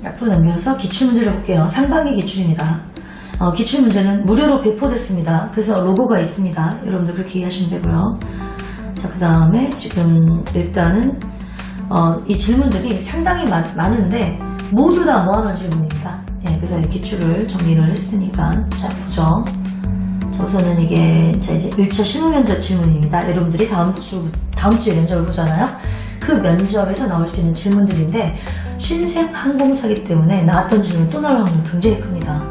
앞으로 넘겨서 기출문제를 볼게요. 상반기 기출입니다. 기출문제는 무료로 배포됐습니다. 그래서 로고가 있습니다. 여러분들 그렇게 이해하시면 되고요. 자, 그 다음에 지금 일단은 이 질문들이 상당히 많은데 모두 다 모아놓은 질문입니다. 예, 그래서 기출을 정리를 했으니까 자 보죠. 자, 우선은 이게 이제 1차 실무 면접 질문입니다. 여러분들이 다음 주에 면접을 보잖아요. 그 면접에서 나올 수 있는 질문들인데 신생 항공사기 때문에 나왔던 질문 또 나올 확률이 굉장히 큽니다.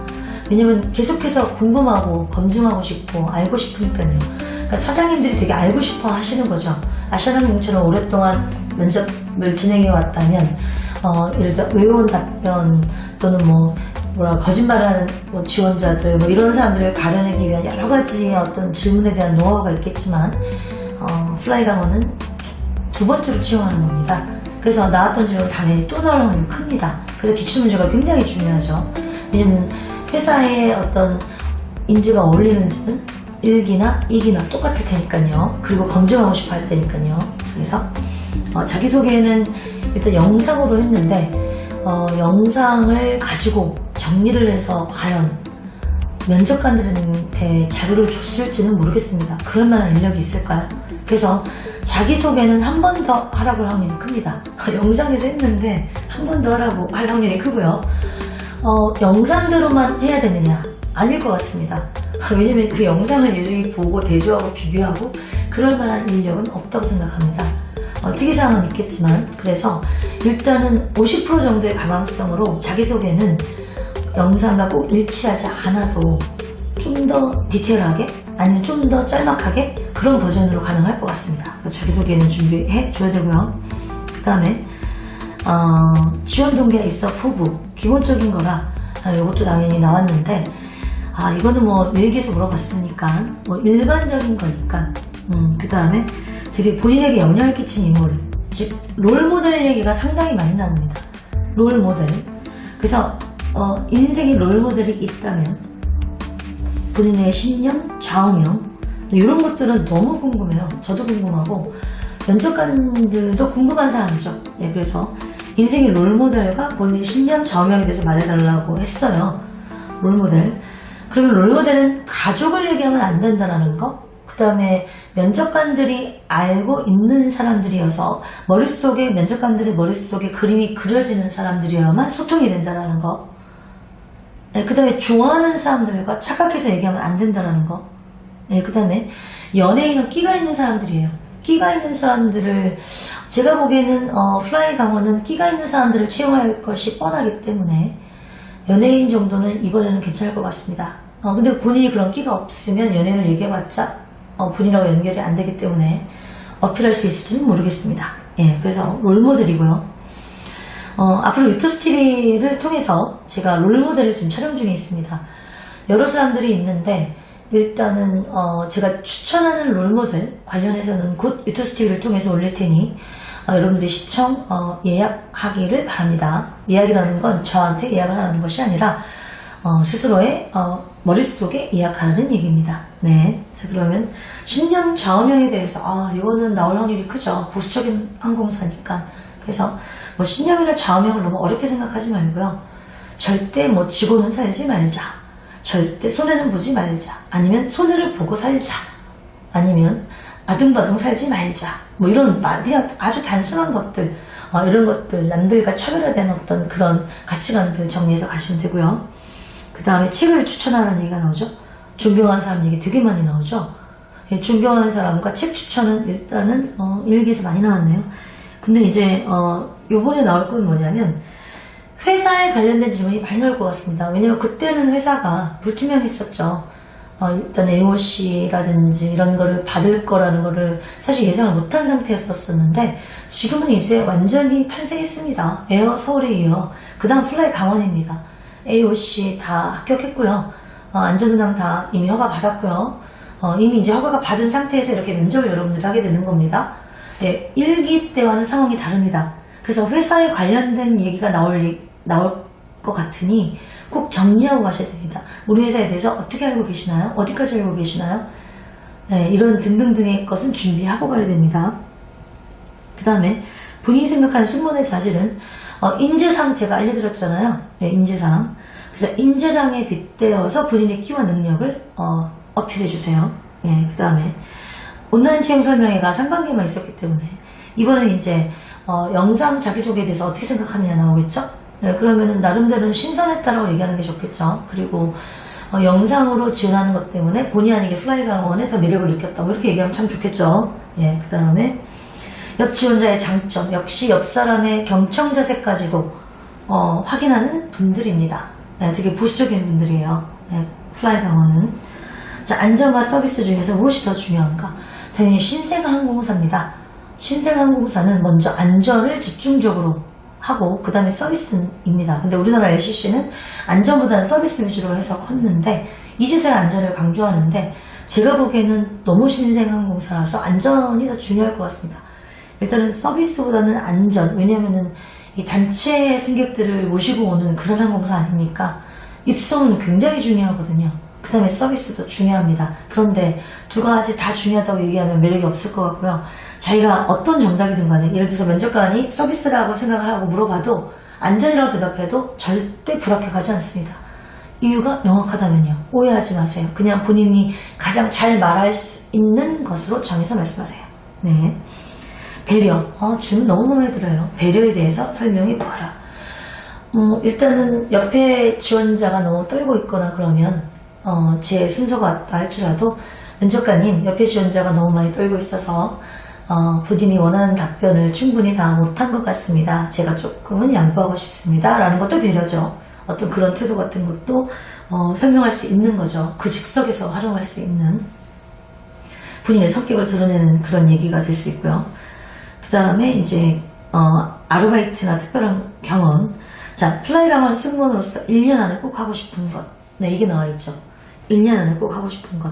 왜냐면 계속해서 궁금하고 검증하고 싶고 알고 싶으니까요. 그러니까 사장님들이 되게 알고 싶어 하시는 거죠. 아시아나항공처럼 오랫동안 면접을 진행해 왔다면 예를 들어 외워온 답변 또는 거짓말을 하는 지원자들 이런 사람들을 가려내기 위한 여러 가지 어떤 질문에 대한 노하우가 있겠지만 플라이 강원은 두 번째로 채용하는 겁니다. 그래서 나왔던 질문 당연히 또 나올 확률이 큽니다. 그래서 기출문제가 굉장히 중요하죠. 왜냐면 회사의 어떤 인지가 어울리는지는 1기나 2기나 똑같을 테니까요. 그리고 검증하고 싶어 할 테니까요. 그래서 자기소개는 일단 영상으로 했는데 영상을 가지고 정리를 해서 과연 면접관들한테 자료를 줬을지는 모르겠습니다. 그럴 만한 인력이 있을까요? 그래서 자기소개는 한 번 더 하라고 할 확률이 큽니다. 영상에서 했는데 한 번 더 하라고 할 확률이 크고요. 영상대로만 해야 되느냐? 아닐 것 같습니다. 왜냐면 그 영상을 일일이 보고 대조하고 비교하고 그럴 만한 인력은 없다고 생각합니다. 특이사항은 있겠지만 그래서 일단은 50% 정도의 가망성으로 자기소개는 영상과 꼭 일치하지 않아도 좀 더 디테일하게 아니면 좀 더 짤막하게 그런 버전으로 가능할 것 같습니다. 자기소개는 준비해 줘야 되고요. 그 다음에 지원 동기와 입사 포부 기본적인 거라 이것도 당연히 나왔는데 이거는 일기에서 물어봤으니까 일반적인 거니까 그 다음에 되게 본인에게 영향을 끼친 인물 즉 롤모델 얘기가 상당히 많이 나옵니다. 롤모델. 그래서 인생에 롤모델이 있다면 본인의 신념, 좌우명 이런 것들은 너무 궁금해요. 저도 궁금하고 면접관들도 궁금한 사항이죠. 네, 그래서 인생의 롤모델과 본인의 신념, 좌우명에 대해서 말해달라고 했어요. 롤모델. 그러면 롤모델은 가족을 얘기하면 안 된다는 거. 그 다음에 면접관들이 알고 있는 사람들이어서 면접관들의 머릿속에 그림이 그려지는 사람들이어야만 소통이 된다는 거. 네, 그 다음에 좋아하는 사람들과 착각해서 얘기하면 안 된다는 거. 네, 그 다음에 연예인은 끼가 있는 사람들이에요. 끼가 있는 사람들을 제가 보기에는 플라이 강원은 끼가 있는 사람들을 채용할 것이 뻔하기 때문에 연예인 정도는 이번에는 괜찮을 것 같습니다. 근데 본인이 그런 끼가 없으면 연예인을 얘기해봤자 본인하고 연결이 안 되기 때문에 어필할 수 있을지는 모르겠습니다. 예, 그래서 롤모델이고요. 앞으로 유토스티비를 통해서 제가 롤모델을 지금 촬영 중에 있습니다. 여러 사람들이 있는데 일단은 제가 추천하는 롤모델 관련해서는 곧 유토스티비를 통해서 올릴 테니 여러분들이 시청 예약하기를 바랍니다. 예약이라는 건 저한테 예약을 하는 것이 아니라 스스로의 머릿속에 예약하는 얘기입니다. 네. 자, 그러면 신념 좌우명에 대해서 이거는 나올 확률이 크죠. 보수적인 항공사니까. 그래서 신념이나 좌우명을 너무 어렵게 생각하지 말고요. 절대 지고는 살지 말자. 절대 손해는 보지 말자. 아니면 손해를 보고 살자. 아니면 아둥바둥 살지 말자. 이런 그냥 아주 단순한 것들, 이런 것들 남들과 차별화된 어떤 그런 가치관들 정리해서 가시면 되고요. 그 다음에 책을 추천하라는 얘기가 나오죠. 존경하는 사람 얘기 되게 많이 나오죠. 예, 존경하는 사람과 책 추천은 일단은 일기에서 많이 나왔네요. 근데 이제 요번에 나올 건 뭐냐면 회사에 관련된 질문이 많이 나올 것 같습니다. 왜냐면 그때는 회사가 불투명했었죠. 일단 AOC라든지 이런 거를 받을 거라는 거를 사실 예상을 못한 상태였었는데 지금은 이제 완전히 탄생했습니다. 에어 서울에 이어 그 다음 플라이 강원입니다. AOC 다 합격했고요. 안전운항 다 이미 허가 받았고요. 이미 이제 허가가 받은 상태에서 이렇게 면접을 여러분들이 하게 되는 겁니다. 네, 1기 때와는 상황이 다릅니다. 그래서 회사에 관련된 얘기가 나올 것 같으니 꼭 정리하고 가셔야 됩니다. 우리 회사에 대해서 어떻게 알고 계시나요? 어디까지 알고 계시나요? 네, 이런 등등등의 것은 준비하고 가야 됩니다. 그 다음에 본인이 생각하는 승무원의 자질은 인재상 제가 알려드렸잖아요. 네, 인재상. 그래서 인재상에 빗대어서 본인의 키와 능력을 어필해주세요. 네, 그 다음에 온라인 채용 설명회가 상반기만 있었기 때문에 이번엔 이제 영상 자기소개에 대해서 어떻게 생각하느냐 나오겠죠? 네, 그러면은 나름대로는 신선했다라고 얘기하는 게 좋겠죠. 그리고 영상으로 지원하는 것 때문에 본의 아니게 플라이강원에 더 매력을 느꼈다. 뭐 이렇게 얘기하면 참 좋겠죠. 예, 그 다음에 옆 지원자의 장점, 역시 옆 사람의 경청 자세까지도 확인하는 분들입니다. 네, 되게 보수적인 분들이에요. 네, 플라이강원은. 자, 안전과 서비스 중에서 무엇이 더 중요한가? 당연히 신생항공사입니다. 신생항공사는 먼저 안전을 집중적으로 하고 그 다음에 서비스입니다. 근데 우리나라 LCC는 안전보다는 서비스 위주로 해서 컸는데 이제서야 안전을 강조하는데 제가 보기에는 너무 신생항공사라서 안전이 더 중요할 것 같습니다. 일단은 서비스보다는 안전, 왜냐면은 이 단체 승객들을 모시고 오는 그런 항공사 아닙니까? 입성은 굉장히 중요하거든요. 그 다음에 서비스도 중요합니다. 그런데 두 가지 다 중요하다고 얘기하면 매력이 없을 것 같고요. 자기가 어떤 정답이든 간에 예를 들어서 면접관이 서비스라고 생각을 하고 물어봐도 안전이라고 대답해도 절대 불합격하지 않습니다. 이유가 명확하다면요. 오해하지 마세요. 그냥 본인이 가장 잘 말할 수 있는 것으로 정해서 말씀하세요. 네. 배려. 질문 너무 마음에 들어요. 배려에 대해서 설명해 보아라. 일단은 옆에 지원자가 너무 떨고 있거나 그러면 제 순서가 왔다 할지라도 면접관님 옆에 지원자가 너무 많이 떨고 있어서 본인이 원하는 답변을 충분히 다 못한 것 같습니다. 제가 조금은 양보하고 싶습니다. 라는 것도 배려죠. 어떤 그런 태도 같은 것도 설명할 수 있는 거죠. 그 즉석에서 활용할 수 있는 본인의 성격을 드러내는 그런 얘기가 될 수 있고요. 그 다음에 이제 아르바이트나 특별한 경험. 자, 플라이강원 승무원으로서 1년 안에 꼭 하고 싶은 것. 네, 이게 나와 있죠. 1년 안에 꼭 하고 싶은 것.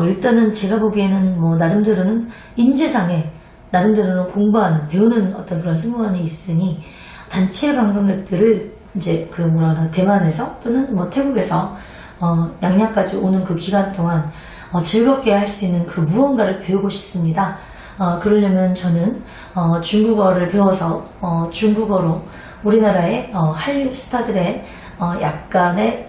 일단은 제가 보기에는 뭐 나름대로는 인재상에 나름대로는 공부하는 배우는 어떤 그런 승무원이 있으니 단체 관광객들을 이제 그 대만에서 또는 뭐 태국에서 양양까지 오는 그 기간 동안 즐겁게 할 수 있는 그 무언가를 배우고 싶습니다. 그러려면 저는 중국어를 배워서 중국어로 우리나라의 한류 스타들의 약간의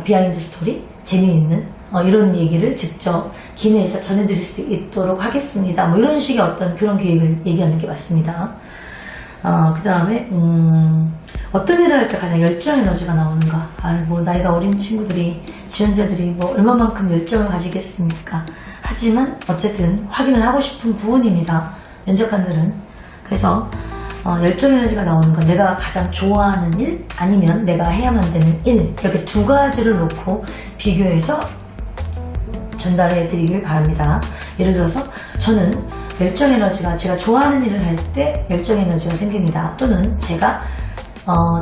비하인드 스토리 재미있는 이런 얘기를 직접 기내에서 전해드릴 수 있도록 하겠습니다. 뭐 이런 식의 어떤 그런 계획을 얘기하는 게 맞습니다. 그 다음에 어떤 일을 할 때 가장 열정 에너지가 나오는가? 뭐 나이가 어린 친구들이 지원자들이 뭐 얼마만큼 열정을 가지겠습니까? 하지만 어쨌든 확인을 하고 싶은 부분입니다. 면접관들은. 그래서 열정 에너지가 나오는 건 내가 가장 좋아하는 일 아니면 내가 해야만 되는 일, 이렇게 두 가지를 놓고 비교해서 전달해 드리길 바랍니다. 예를 들어서 저는 열정 에너지가 제가 좋아하는 일을 할 때 열정 에너지가 생깁니다. 또는 제가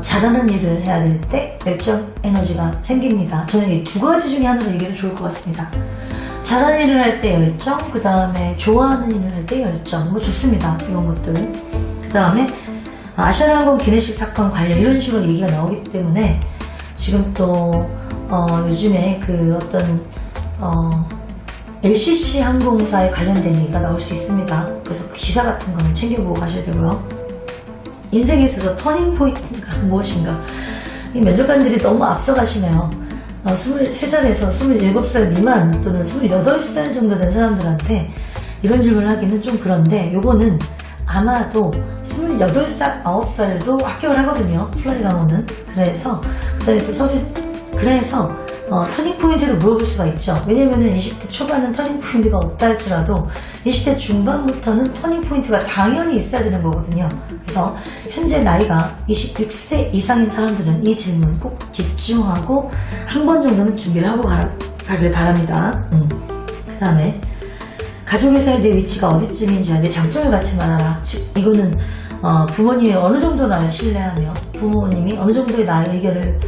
잘하는 일을 해야 될 때 열정 에너지가 생깁니다. 저는 이 두 가지 중에 하나로 얘기해도 좋을 것 같습니다. 잘하는 일을 할 때 열정, 그 다음에 좋아하는 일을 할 때 열정, 뭐 좋습니다. 이런 것들. 그 다음에 아시아나항공 기내식 사건 관련 이런 식으로 얘기가 나오기 때문에 지금 또 요즘에 그 어떤 LCC 항공사에 관련된 얘기가 나올 수 있습니다. 그래서 그 기사 같은 거는 챙겨보고 가셔야 되고요. 인생에 있어서 터닝 포인트가 무엇인가? 이 면접관들이 너무 앞서가시네요. 23살에서 27살 미만 또는 28살 정도 된 사람들한테 이런 질문을 하기는 좀 그런데 요거는 아마도 28살, 9살도 합격을 하거든요. 플라이강원은. 그래서 그다음에 또 그래서 터닝 포인트를 물어볼 수가 있죠. 왜냐면은 20대 초반은 터닝 포인트가 없다 할지라도 20대 중반부터는 터닝 포인트가 당연히 있어야 되는 거거든요. 그래서 현재 나이가 26세 이상인 사람들은 이 질문 꼭 집중하고 한 번 정도는 준비를 하고 가길 바랍니다. 그 다음에 가족에서의 내 위치가 어디쯤인지 내 장점을 같이 말하라. 즉 이거는 부모님이 어느 정도 나를 신뢰하며 부모님이 어느 정도의 나의 의견을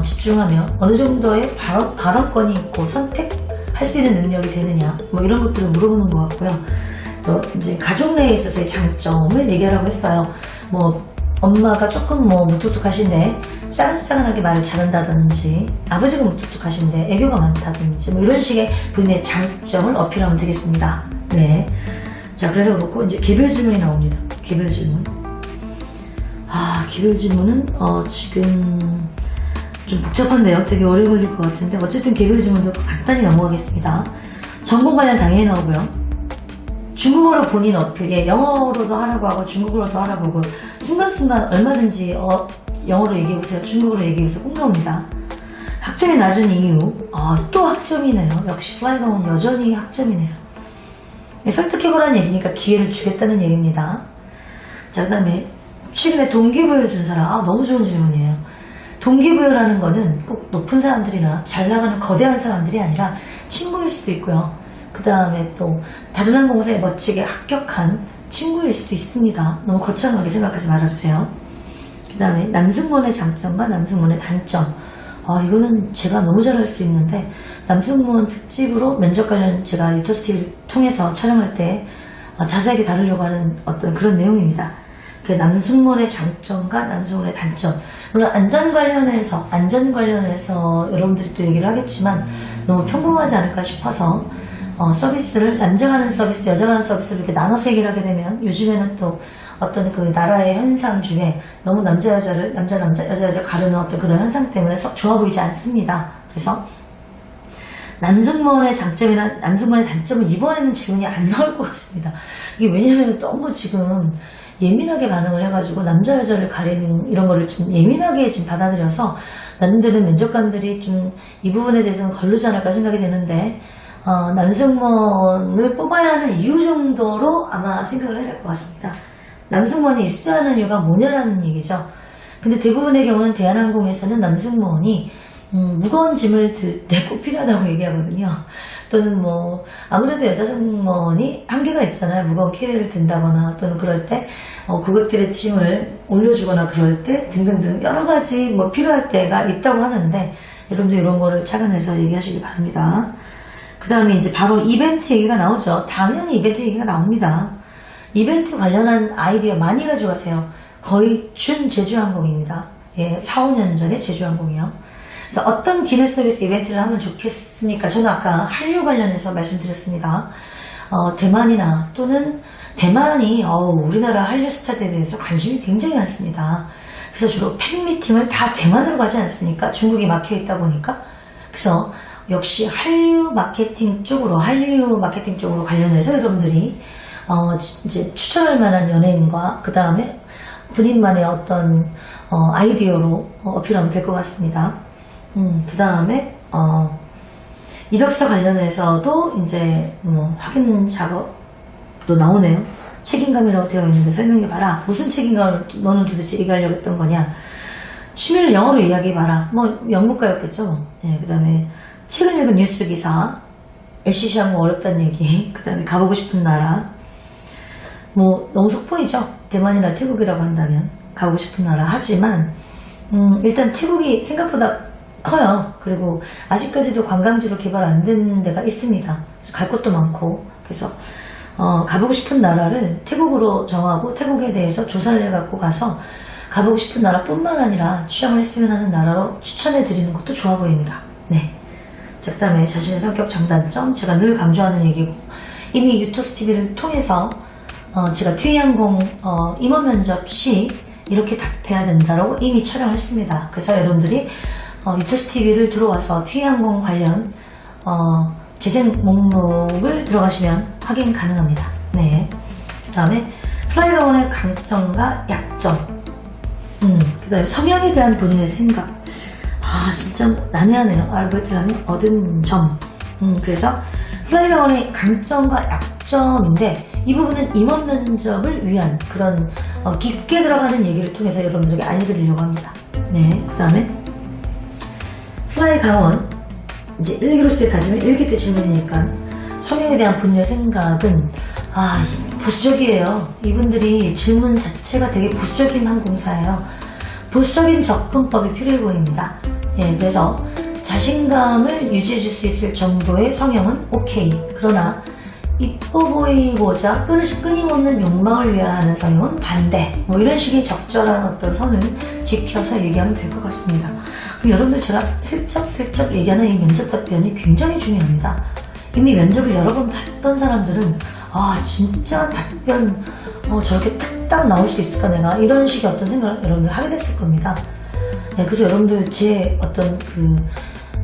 집중하며 어느 정도의 발언권이 있고 선택할 수 있는 능력이 되느냐 뭐 이런 것들을 물어보는 것 같고요. 또 이제 가족 내에 있어서의 장점을 얘기하라고 했어요. 뭐 엄마가 조금 뭐 무뚝뚝하신데 싸근싸근하게 말을 잘한다든지 아버지가 무뚝뚝하신데 애교가 많다든지 뭐 이런 식의 본인의 장점을 어필하면 되겠습니다. 네. 자, 그래서 그렇고 이제 개별 질문이 나옵니다. 개별 질문. 개별 질문은 지금 좀 복잡한데요. 되게 오래 걸릴 것 같은데 어쨌든 개별 질문도 간단히 넘어가겠습니다. 전공 관련 당연히 나오고요. 중국어로 본인 어필, 영어로도 하라고 하고 중국어로도 하라고 하고 순간순간 얼마든지 영어로 얘기해보세요. 중국어로 얘기해보세요. 꼭 나옵니다. 학점이 낮은 이유, 또 학점이네요. 역시 플라이가운 여전히 학점이네요. 설득해보라는 얘기니까 기회를 주겠다는 얘기입니다. 자, 그 다음에 최근에 동기부여를 준 사람, 너무 좋은 질문이에요. 동기부여라는 거는 꼭 높은 사람들이나 잘 나가는 거대한 사람들이 아니라 친구일 수도 있고요. 그 다음에 또 다른 항공사에 멋지게 합격한 친구일 수도 있습니다. 너무 거창하게 생각하지 말아주세요. 그 다음에 남승무원의 장점과 남승무원의 단점. 이거는 제가 너무 잘할 수 있는데 남승무원 특집으로 면접 관련 제가 유토스TV를 통해서 촬영할 때 자세하게 다루려고 하는 어떤 그런 내용입니다. 그 남승무원의 장점과 남승무원의 단점. 물론 안전 관련해서 여러분들이 또 얘기를 하겠지만 너무 평범하지 않을까 싶어서 서비스를 남자가 하는 서비스, 여자가 하는 서비스를 이렇게 나눠서 얘기를 하게 되면 요즘에는 또 어떤 그 나라의 현상 중에 너무 남자 여자 가르는 어떤 그런 현상 때문에 썩 좋아 보이지 않습니다. 그래서 남승무원의 장점이나 남승무원의 단점은 이번에는 질문이 안 나올 것 같습니다. 이게 왜냐하면 너무 지금 예민하게 반응을 해가지고 남자 여자를 가리는 이런 거를 좀 예민하게 지금 받아들여서 나름대로 면접관들이 좀 이 부분에 대해서는 걸르지 않을까 생각이 되는데 남승무원을 뽑아야 하는 이유 정도로 아마 생각을 해야 될 것 같습니다. 남승무원이 있어야 하는 이유가 뭐냐라는 얘기죠. 근데 대부분의 경우는 대한항공에서는 남승무원이 무거운 짐을 들 때 꼭 필요하다고 얘기하거든요. 또는 뭐 아무래도 여자 승무원이 한계가 있잖아요. 무거운 캐리어를 든다거나 또는 그럴 때 고객들의 짐을 올려주거나 그럴 때 등등등 여러 가지 뭐 필요할 때가 있다고 하는데 여러분들 이런 거를 착안해서 얘기하시기 바랍니다. 그 다음에 이제 바로 이벤트 얘기가 나오죠. 당연히 이벤트 얘기가 나옵니다. 이벤트 관련한 아이디어 많이 가져가세요. 거의 준 제주항공입니다. 4, 5년 전에 제주항공이요. 그래서 어떤 기능 서비스 이벤트를 하면 좋겠습니까? 저는 아까 한류 관련해서 말씀드렸습니다. 대만이나 또는 대만이 우리나라 한류 스타들에 대해서 관심이 굉장히 많습니다. 그래서 주로 팬미팅을 다 대만으로 가지 않습니까? 중국이 막혀있다 보니까. 그래서 역시 한류 마케팅 쪽으로 관련해서 여러분들이 이제 추천할 만한 연예인과 그 다음에 본인만의 어떤 아이디어로 어필하면 될 것 같습니다. 그 다음에 이력서 관련해서도 이제 확인 작업도 나오네요. 책임감이라고 되어 있는데 설명해봐라. 무슨 책임감을 너는 도대체 얘기하려고 했던 거냐. 취미를 영어로 이야기해봐라. 영문과였겠죠. 그 다음에 최근 읽은 뉴스 기사, LCC 항공 어렵다는 얘기, 그 다음에 가보고 싶은 나라, 너무 속보이죠? 대만이나 태국이라고 한다면 가보고 싶은 나라. 하지만 일단 태국이 생각보다 커요. 그리고 아직까지도 관광지로 개발 안 된 데가 있습니다. 그래서 갈 곳도 많고. 그래서 가보고 싶은 나라를 태국으로 정하고 태국에 대해서 조사를 해갖고 가서 가보고 싶은 나라뿐만 아니라 취향을 했으면 하는 나라로 추천해 드리는 것도 좋아 보입니다. 네. 자, 그 다음에 자신의 성격 장단점, 제가 늘 강조하는 얘기고 이미 유토스TV를 통해서 제가 티웨이항공 임원 면접 시 이렇게 답해야 된다라고 이미 촬영을 했습니다. 그래서 여러분들이 유토스TV를 들어와서 티웨이항공 관련 재생 목록을 들어가시면 확인 가능합니다. 네. 그 다음에 플라이가원의 강점과 약점, 그 다음에 성향에 대한 본인의 생각. 진짜 난해하네요. 알베트라면 얻은 점. 그래서 플라이가원의 강점과 약점인데 이 부분은 임원 면접을 위한 그런 깊게 들어가는 얘기를 통해서 여러분들에게 알려드리려고 합니다. 네, 그 다음에 플라이가원 이제 일기로서의 다짐은 일기 때 질문이니까 성향에 대한 본인의 생각은 보수적이에요. 이분들이 질문 자체가 되게 보수적인 항공사예요. 보수적인 접근법이 필요해 보입니다. 그래서 자신감을 유지해 줄 수 있을 정도의 성향은 오케이. 그러나 이뻐 보이고자 끊임없는 욕망을 위하는 성향은 반대. 이런 식의 적절한 어떤 선을 지켜서 얘기하면 될 것 같습니다. 여러분들 제가 슬쩍슬쩍 얘기하는 이 면접 답변이 굉장히 중요합니다. 이미 면접을 여러 번 봤던 사람들은 진짜 답변 저렇게 딱 이렇게 딱 나올 수 있을까 내가 이런 식의 어떤 생각을 여러분들 하게 됐을 겁니다. 네, 그래서 여러분들 제 어떤 그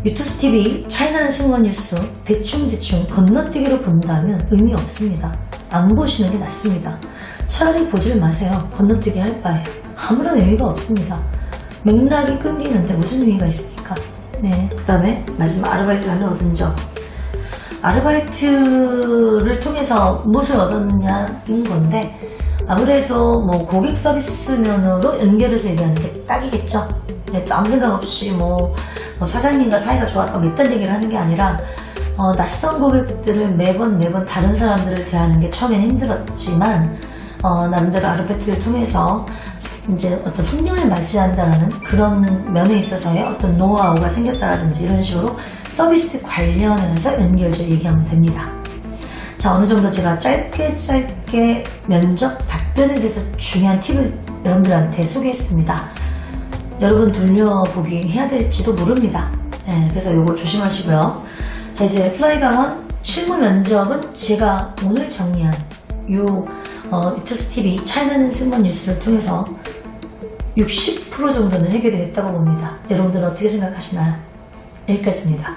유투스 TV 차이나는 승무원 뉴스 대충 건너뛰기로 본다면 의미 없습니다. 안 보시는 게 낫습니다. 차라리 보질 마세요. 건너뛰기 할 바에 아무런 의미가 없습니다. 맥락이 끊기는데 무슨 의미가 있습니까? 네, 그 다음에 마지막 아르바이트를 얻은 점. 아르바이트를 통해서 무엇을 얻었느냐인 건데 아무래도 뭐 고객 서비스면으로 연결해서 얘기하는 게 딱이겠죠. 네, 또 아무 생각 없이 뭐 사장님과 사이가 좋았다고 이딴 얘기를 하는 게 아니라 낯선 고객들을 매번 다른 사람들을 대하는 게 처음엔 힘들었지만 남들 아르바이트를 통해서 이제 어떤 손님을 맞이한다는 그런 면에 있어서의 어떤 노하우가 생겼다라든지 이런 식으로 서비스 관련해서 연결해서 얘기하면 됩니다. 자, 어느 정도 제가 짧게 면접 답변에 대해서 중요한 팁을 여러분들한테 소개했습니다. 여러분 돌려보기 해야 될지도 모릅니다. 네, 그래서 요거 조심하시고요. 자, 이제 플라이강원 실무 면접은 제가 오늘 정리한 요 유투스 TV 차이나는 승무원 뉴스를 통해서 60% 정도는 해결이 됐다고 봅니다. 여러분들은 어떻게 생각하시나요? 여기까지입니다.